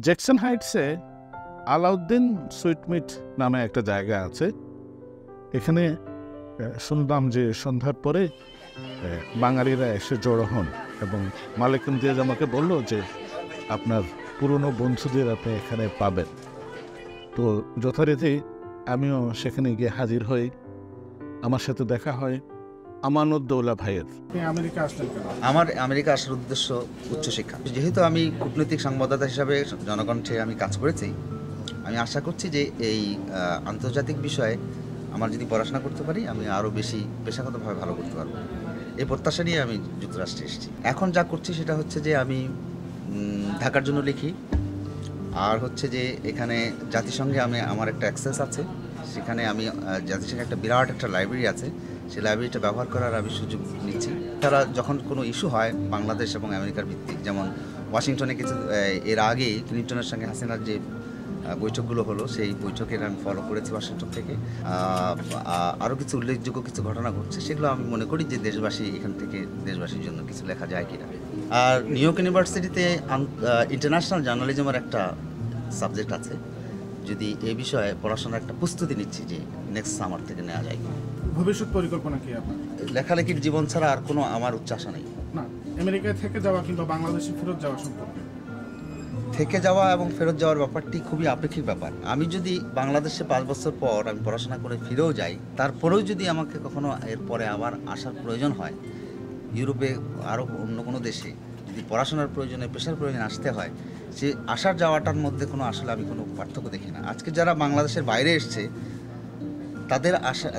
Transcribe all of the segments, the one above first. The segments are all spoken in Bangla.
জ্যাকসন হাইটসে আলাউদ্দিন সুইটমিট নামে একটা জায়গা আছে। এখানে শুনলাম যে সন্ধ্যার পরে বাঙালিরা এসে জড়ো হন এবং মালিক ইমতিয়াজ আমাকে বলল যে আপনার পুরনো বন্ধুদের আপনি এখানে পাবেন। তো যথারীতি আমিও সেখানে গিয়ে হাজির হই। আমার সাথে দেখা হয় আমানুদ্দৌলা ভাইয়ের। আমার আমেরিকা আসার উদ্দেশ্য উচ্চশিক্ষা। যেহেতু আমি কূটনৈতিক সংবাদদাতা হিসাবে জনকণ্ঠে আমি কাজ করেছি, আমি আশা করছি যে এই আন্তর্জাতিক বিষয়ে আমার যদি পড়াশোনা করতে পারি আমি আরও বেশি পেশাগতভাবে ভালো করতে পারবো। এই প্রত্যাশা নিয়ে আমি যুক্তরাষ্ট্রে এসেছি। এখন যা করছি সেটা হচ্ছে যে আমি ঢাকার জন্য লিখি, আর হচ্ছে যে এখানে জাতিসংঘে আমার একটা অ্যাক্সেস আছে। সেখানে আমি জাতিসংঘে একটা বিরাট একটা লাইব্রেরি আছে, সেই লাইব্রেরিটা ব্যবহার করার আমি সুযোগ নিচ্ছি। তারা যখন কোনো ইস্যু হয় বাংলাদেশ এবং আমেরিকার ভিত্তিক, যেমন ওয়াশিংটনে কিছু এর আগেই ক্লিনটনের সঙ্গে হাসিনার যে বৈঠকগুলো হলো, সেই বৈঠকের আমি ফলো করেছি ওয়াশিংটন থেকে। আরও কিছু উল্লেখযোগ্য কিছু ঘটনা ঘটছে, সেগুলো আমি মনে করি যে দেশবাসী এখান থেকে দেশবাসীর জন্য কিছু লেখা যায় কিনা। আর নিউ ইয়র্ক ইউনিভার্সিটিতে ইন্টারন্যাশনাল জার্নালিজমের একটা সাবজেক্ট আছে। যদি এই বিষয়ে পড়াশোনার একটা প্রস্তুতি নিচ্ছি যে নেক্সট সামার থেকে নেওয়া যায়। ভবিষ্যৎ পরিকল্পনা কি আপনার? লেখালেখির জীবন ছাড়া আর কোনো আমার উচ্চাশা নেই। না, আমেরিকায় থেকে যাওয়া কিংবা বাংলাদেশে ফেরত যাওয়া সম্পর্কে? থেকে যাওয়া এবং ফেরত যাওয়ার ব্যাপারটি খুবই আপেক্ষিক ব্যাপার। আমি যদি বাংলাদেশে 5 বছর পর আমি পড়াশোনা করে ফিরেও যাই, তারপরেও যদি আমাকে কখনো এরপরে আবার আসার প্রয়োজন হয়, ইউরোপে আরও অন্য কোনো দেশে যদি পড়াশোনার প্রয়োজনে পেশার প্রয়োজনে আসতে হয়, সে আসার যাওয়াটার মধ্যে কোনো আসলে আমি কোনো পার্থক্য দেখি না। আজকে যারা বাংলাদেশের বাইরে এসছে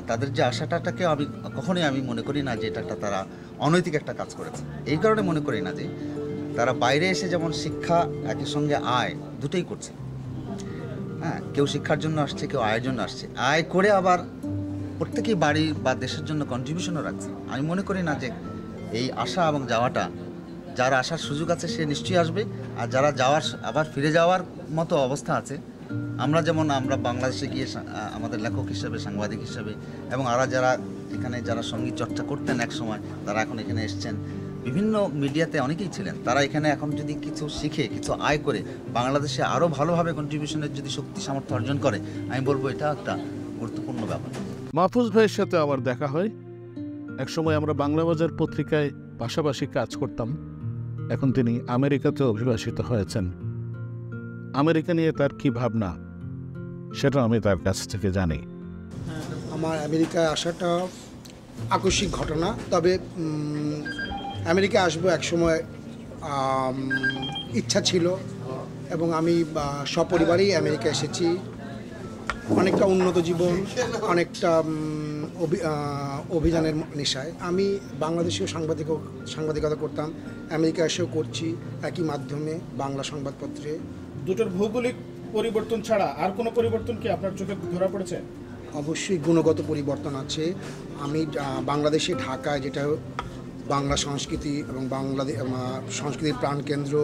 তাদের যে আশাটাকে কখনোই আমি মনে করি না যে এটা একটা তারা অনৈতিক একটা কাজ করেছে। এই কারণে মনে করি না যে তারা বাইরে এসে যেমন শিক্ষা একই সঙ্গে আয় দুটোই করছে। হ্যাঁ, কেউ শিক্ষার জন্য আসছে, কেউ আয়ের জন্য আসছে। আয় করে আবার প্রত্যেকেই বাড়ি বা দেশের জন্য কন্ট্রিবিউশনও রাখছে। আমি মনে করি না যে এই আসা এবং যাওয়াটা, যার আসার সুযোগ আছে সে নিশ্চয়ই আসবে, আর যারা যাওয়ার আবার ফিরে যাওয়ার মতো অবস্থা আছে, আমরা বাংলাদেশে গিয়ে আমাদের লেখক হিসাবে, সাংবাদিক হিসাবে, এবং যারা এখানে যারা সঙ্গীত চর্চা করতেন এক সময়, তারা এখন এখানে এসছেন, বিভিন্ন মিডিয়াতে অনেকেই ছিলেন, তারা এখানে এখন যদি কিছু শিখে কিছু আয় করে বাংলাদেশে আরও ভালোভাবে কন্ট্রিবিউশনের যদি শক্তি সামর্থ্য অর্জন করে, আমি বলবো এটা একটা গুরুত্বপূর্ণ ব্যাপার। মাহফুজ ভাইয়ের সাথে আমার দেখা হয়। একসময় আমরা বাংলা বাজার পত্রিকায় পাশাপাশি কাজ করতাম। এখন তিনি আমেরিকাতে অভিবাসিত হয়েছেন। আমেরিকা নিয়ে তার কি ভাবনা সেটা আমি তার কাছ থেকে জানি। আমার আমেরিকায় আসাটা আকস্মিক ঘটনা, তবে আমেরিকায় আসবো একসময় ইচ্ছা ছিল, এবং আমি সপরিবারেই আমেরিকা এসেছি। অনেকটা উন্নত জীবন, অনেকটা অভিযানের নেশায়। আমি বাংলাদেশেও সাংবাদিকতা করতাম, আমেরিকা এসেও করছি একই মাধ্যমে, বাংলা সংবাদপত্রে। দুটোর ভৌগোলিক পরিবর্তন ছাড়া আর কোনো পরিবর্তন কি আপনার চোখে ধরা পড়েছে? অবশ্যই গুণগত পরিবর্তন আছে। আমি বাংলাদেশে ঢাকায়, যেটা বাংলা সংস্কৃতি এবং সংস্কৃতির প্রাণকেন্দ্র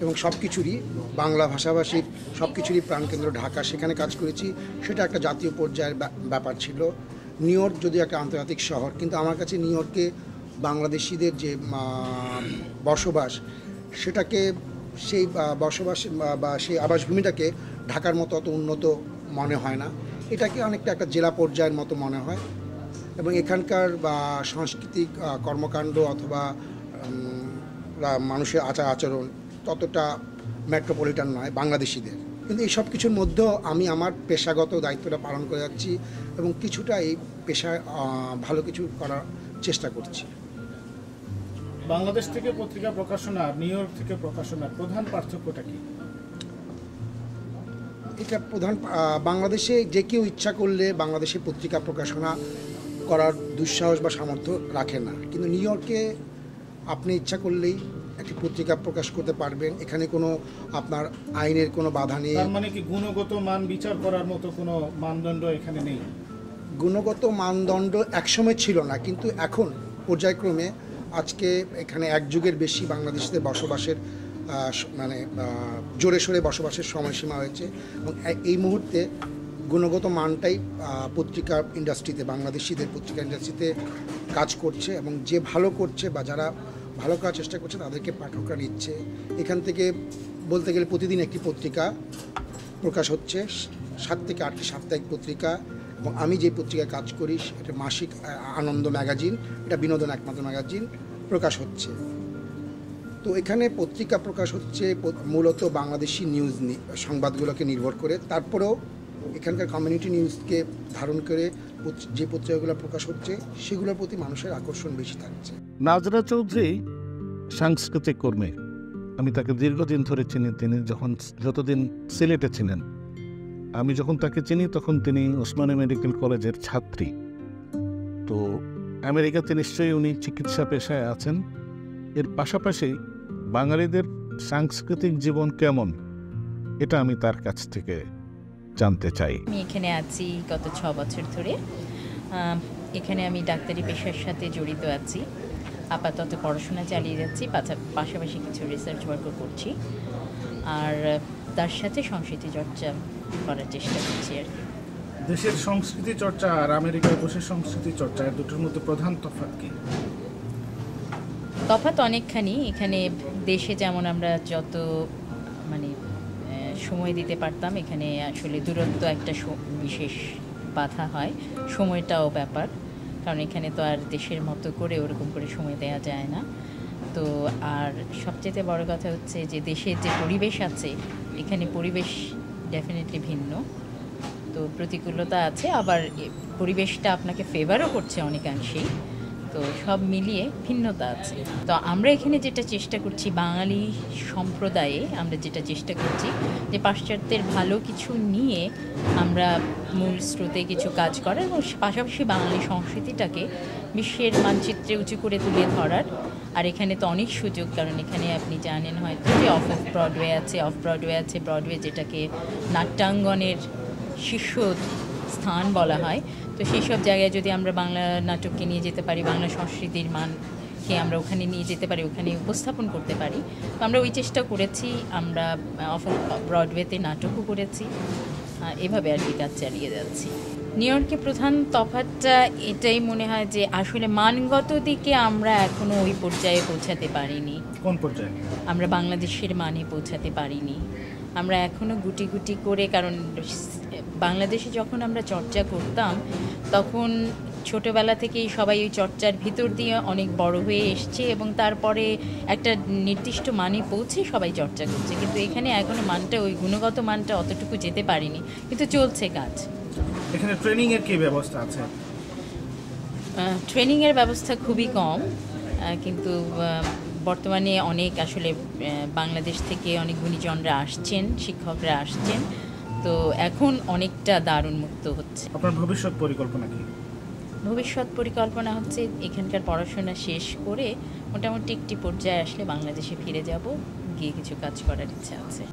এবং সব কিছুরই, বাংলা ভাষাভাষীর সব কিছুরই প্রাণকেন্দ্র ঢাকা, সেখানে কাজ করেছি। সেটা একটা জাতীয় পর্যায়ের ব্যাপার ছিল। নিউ ইয়র্ক যদিও একটা আন্তর্জাতিক শহর, কিন্তু আমার কাছে নিউ ইয়র্কে বাংলাদেশিদের যে বসবাস, সেটাকে সেই বসবাস বা সেই আবাসভূমিটাকে ঢাকার মতো অত উন্নত মনে হয় না। এটাকে অনেকটা একটা জেলা পর্যায়ের মতো মনে হয়, এবং এখানকার সাংস্কৃতিক কর্মকাণ্ড অথবা মানুষের আচরণ ততটা মেট্রোপলিটন নয় বাংলাদেশিদের। কিন্তু এই সব কিছুর মধ্যেও আমি আমার পেশাগত দায়িত্বটা পালন করে যাচ্ছি এবং কিছুটা এই পেশায় ভালো কিছু করার চেষ্টা করছি। বাংলাদেশ থেকে পত্রিকা প্রকাশনা আর নিউ ইয়র্ক থেকে প্রকাশনার প্রধান পার্থক্যটা কি? এটা বাংলাদেশে যে কেউ ইচ্ছা করলে বাংলাদেশে পত্রিকা প্রকাশনা করার দুঃসাহস বা সামর্থ্য রাখে না, কিন্তু নিউ ইয়র্কে আপনি ইচ্ছা করলেই একটি পত্রিকা প্রকাশ করতে পারবেন। এখানে কোনো আপনার আইনের কোনো বাধা নেই। তার মানে কি গুণগত মান বিচার করার মতো কোনো মানদণ্ড এখানে নেই? গুণগত মানদণ্ড একসময় ছিল না, কিন্তু এখন পর্যায়ক্রমে আজকে এখানে এক যুগের বেশি বাংলাদেশিদের বসবাসের জোরে সোরে বসবাসের সময়সীমা হয়েছে, এবং এই মুহূর্তে গুণগত মানটাই পত্রিকা ইন্ডাস্ট্রিতে, বাংলাদেশিদের পত্রিকা ইন্ডাস্ট্রিতে কাজ করছে, এবং যে ভালো করছে বা যারা ভালো করার চেষ্টা করছে তাদেরকে পাঠকরা নিচ্ছে। এখান থেকে বলতে গেলে প্রতিদিন একটি পত্রিকা প্রকাশ হচ্ছে, 7 থেকে 8টি সাপ্তাহিক পত্রিকা, এবং আমি যে পত্রিকায় কাজ করি এটা মাসিক আনন্দ ম্যাগাজিন, এটা বিনোদন একমাত্র ম্যাগাজিন প্রকাশ হচ্ছে। তো এখানে পত্রিকা প্রকাশ হচ্ছে মূলত বাংলাদেশি নিউজ সংবাদগুলোকে নির্ভর করে, তারপরেও এখানকার কমিউনিটি নিউজকে ধারণ করে যে পত্রিকাগুলো প্রকাশ হচ্ছে সেগুলোর প্রতি মানুষের আকর্ষণ বেশি থাকছে। নাজরা চৌধুরী সাংস্কৃতিক কর্মী, আমি তাকে দীর্ঘদিন ধরে চিনি। তিনি যতদিন সিলেটে ছিলেন, আমি যখন তাকে চিনি তখন তিনি ওসমানী মেডিকেল কলেজের ছাত্রী। তো আমেরিকাতে নিশ্চয়ই উনি চিকিৎসা পেশায় আছেন। এর পাশাপাশি বাঙালিদের সাংস্কৃতিক জীবন কেমন, এটা আমি তার কাছ থেকে জানতে চাই। আমি এখানে আছি গত 6 বছর ধরে। এখানে আমি ডাক্তারি পেশার সাথে জড়িত আছি। আপাতত পড়াশোনা চালিয়ে যাচ্ছি, পাশাপাশি কিছু রিসার্চ ওয়ার্কও করছি, আর তার সাথে সংস্কৃতি চর্চা করার চেষ্টা করছি আর কি। দেশের সংস্কৃতি চর্চা আর আমেরিকায় বসে সংস্কৃতি চর্চা, এর দুটোর মধ্যে প্রধান তফাৎ কি? তফাৎ অনেকখানি। এখানে দেশে যেমন আমরা যত সময় দিতে পারতাম, এখানে আসলে দূরত্ব একটা বিশেষ বাধা হয়, সময়টাও ব্যাপার, কারণ এখানে তো আর দেশের মতো করে ওরকম করে সময় দেওয়া যায় না। তো আর সবচেয়ে বড় কথা হচ্ছে যে দেশের যে পরিবেশ আছে, এখানে পরিবেশ ডেফিনেটলি ভিন্ন। তো প্রতিকূলতা আছে, আবার পরিবেশটা আপনাকে ফেভারও করছে অনেকাংশেই। তো সব মিলিয়ে ভিন্নতা আছে। তো আমরা এখানে যেটা চেষ্টা করছি, বাঙালি সম্প্রদায়ে আমরা যেটা চেষ্টা করছি যে পাশ্চাত্যের ভালো কিছু নিয়ে আমরা মূল স্রোতে কিছু কাজ করার, এবং পাশাপাশি বাঙালি সংস্কৃতিটাকে বিশ্বের মানচিত্রে উঁচু করে তুলে ধরার। আর এখানে তো অনেক সুযোগ, কারণ এখানে আপনি জানেন হয়তো যে অফ ব্রডওয়ে আছে, ব্রডওয়ে যেটাকে নাট্যাঙ্গনের শীর্ষ স্থান বলা হয়। তো সেই সব জায়গায় যদি আমরা বাংলা নাটককে নিয়ে যেতে পারি, বাংলা সংস্কৃতির মানকে আমরা ওখানে নিয়ে যেতে পারি, ওখানে উপস্থাপন করতে পারি, তো আমরা ওই চেষ্টা করেছি। আমরা অফ ব্রডওয়েতে নাটকও করেছি, এভাবে আর কি কাজ চালিয়ে যাচ্ছি। নিউ ইয়র্কে প্রধান তফাৎটা এটাই মনে হয় যে আসলে মানগত দিকে আমরা এখনও ওই পর্যায়ে পৌঁছাতে পারিনি। কোন পর্যায়ে? আমরা বাংলাদেশের মানে পৌঁছাতে পারিনি। আমরা এখনও গুটি গুটি করে, কারণ বাংলাদেশে যখন আমরা চর্চা করতাম তখন ছোটোবেলা থেকেই সবাই ওই চর্চার ভিতর দিয়ে অনেক বড় হয়ে এসছে, এবং তারপরে একটা নির্দিষ্ট মানে পৌঁছে সবাই চর্চা করছে। কিন্তু এখানে এখনও মানটা, ওই গুণগত মানটা অতটুকু যেতে পারিনি, কিন্তু চলছে কাজ। এখানে ট্রেনিংয়ের কী ব্যবস্থা আছে? ট্রেনিংয়ের ব্যবস্থা খুবই কম, কিন্তু বর্তমানে অনেক আসলে বাংলাদেশ থেকে অনেক গুণীজনরা আসছেন, শিক্ষকরা আসছেন, তো এখন অনেকটা দারুণ মুক্ত হচ্ছে। আপনার ভবিষ্যৎ পরিকল্পনা কি? ভবিষ্যৎ পরিকল্পনা হচ্ছে এখানকার পড়াশোনা শেষ করে মোটামুটি একটি পর্যায়ে আসলে বাংলাদেশে ফিরে যাব, গিয়ে কিছু কাজ করার ইচ্ছা আছে।